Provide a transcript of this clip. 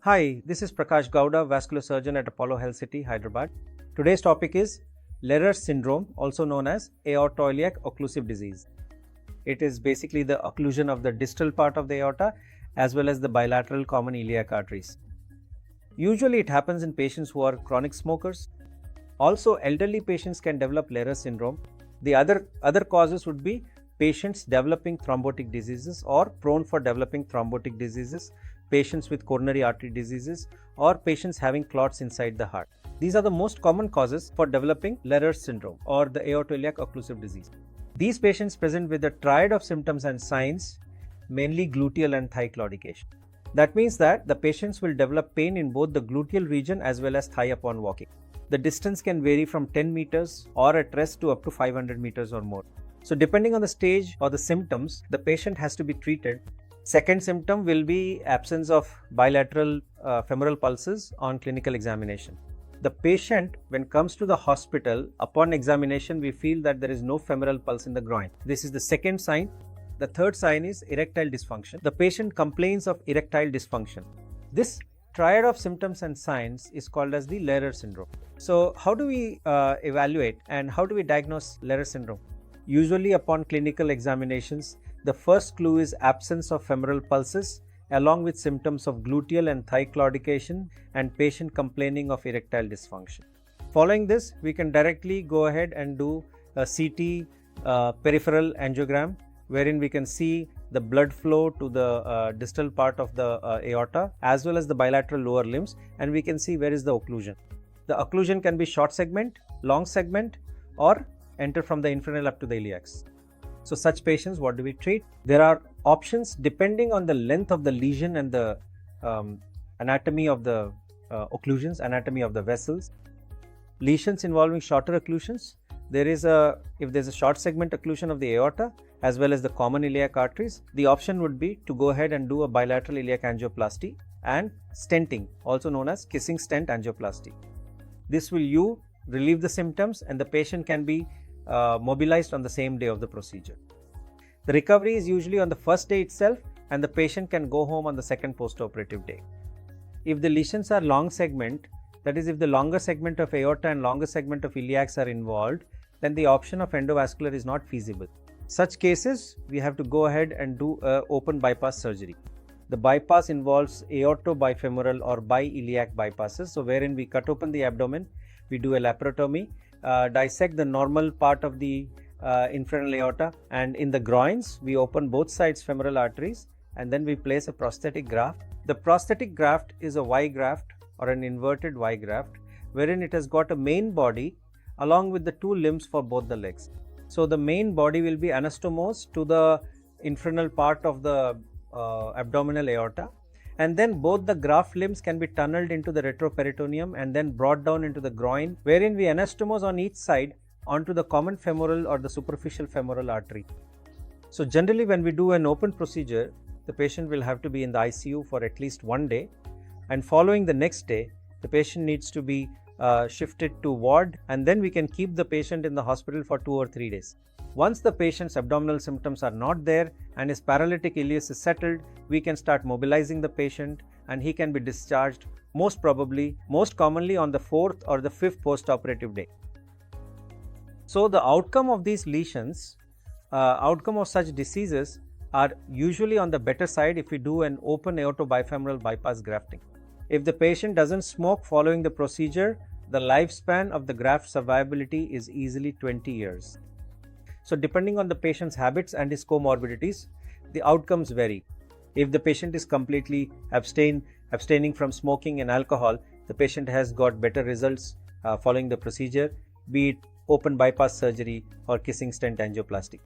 Hi, this is Prakash Gowda, vascular surgeon at Apollo Health City, Hyderabad. Today's topic is Leriche syndrome, also known as aortoiliac occlusive disease. It is basically the occlusion of the distal part of the aorta as well as the bilateral common iliac arteries. Usually it happens in patients who are chronic smokers. Also, elderly patients can develop Leriche syndrome. The other causes would be patients developing thrombotic diseases or prone for developing thrombotic diseases, patients with coronary artery diseases, or patients having clots inside the heart. These are the most common causes for developing Leriche syndrome or the aortoiliac occlusive disease. These patients present with a triad of symptoms and signs, mainly gluteal and thigh claudication. That means that the patients will develop pain in both the gluteal region as well as thigh upon walking. The distance can vary from 10 meters or at rest to up to 500 meters or more. So depending on the stage or the symptoms, the patient has to be treated. Second symptom will be absence of bilateral femoral pulses on clinical examination. The patient, when comes to the hospital, upon examination, we feel that there is no femoral pulse in the groin. This is the second sign. The third sign is erectile dysfunction. The patient complains of erectile dysfunction. This triad of symptoms and signs is called as the Leriche syndrome. So how do we evaluate and how do we diagnose Leriche syndrome? Usually upon clinical examinations, the first clue is absence of femoral pulses along with symptoms of gluteal and thigh claudication and patient complaining of erectile dysfunction. Following this, we can directly go ahead and do a CT peripheral angiogram, wherein we can see the blood flow to the distal part of the aorta as well as the bilateral lower limbs, and we can see where is the occlusion. The occlusion can be short segment, long segment, or enter from the infernal up to the iliacs. So such patients, what do we treat? There are options depending on the length of the lesion and the anatomy of the occlusions, anatomy of the vessels. Lesions involving shorter occlusions, if there's a short segment occlusion of the aorta as well as the common iliac arteries, the option would be to go ahead and do a bilateral iliac angioplasty and stenting, also known as kissing stent angioplasty. This will relieve the symptoms and the patient can be mobilized on the same day of the procedure. The recovery is usually on the first day itself and the patient can go home on the second post-operative day. If the lesions are long segment, that is if the longer segment of aorta and longer segment of iliacs are involved, then the option of endovascular is not feasible. Such cases, we have to go ahead and do open bypass surgery. The bypass involves aortobifemoral or biiliac bypasses, so wherein we cut open the abdomen, we do a laparotomy, dissect the normal part of the infernal aorta, and in the groins we open both sides femoral arteries and then we place a prosthetic graft. The prosthetic graft is a Y graft or an inverted Y graft, wherein it has got a main body along with the two limbs for both the legs. So the main body will be anastomosed to the infernal part of the abdominal aorta, and then both the graft limbs can be tunneled into the retroperitoneum and then brought down into the groin, wherein we anastomose on each side onto the common femoral or the superficial femoral artery. So generally when we do an open procedure, the patient will have to be in the ICU for at least 1 day, and following the next day, the patient needs to be shifted to ward, and then we can keep the patient in the hospital for 2 or 3 days. Once the patient's abdominal symptoms are not there and his paralytic ileus is settled, we can start mobilizing the patient and he can be discharged most commonly on the 4th or the 5th post-operative day. So the outcome of these lesions, outcome of such diseases are usually on the better side if we do an open aortobifemoral bypass grafting. If the patient doesn't smoke following the procedure, the lifespan of the graft survivability is easily 20 years. So depending on the patient's habits and his comorbidities, the outcomes vary. If the patient is completely abstaining from smoking and alcohol, the patient has got better results following the procedure, be it open bypass surgery or kissing stent angioplasty.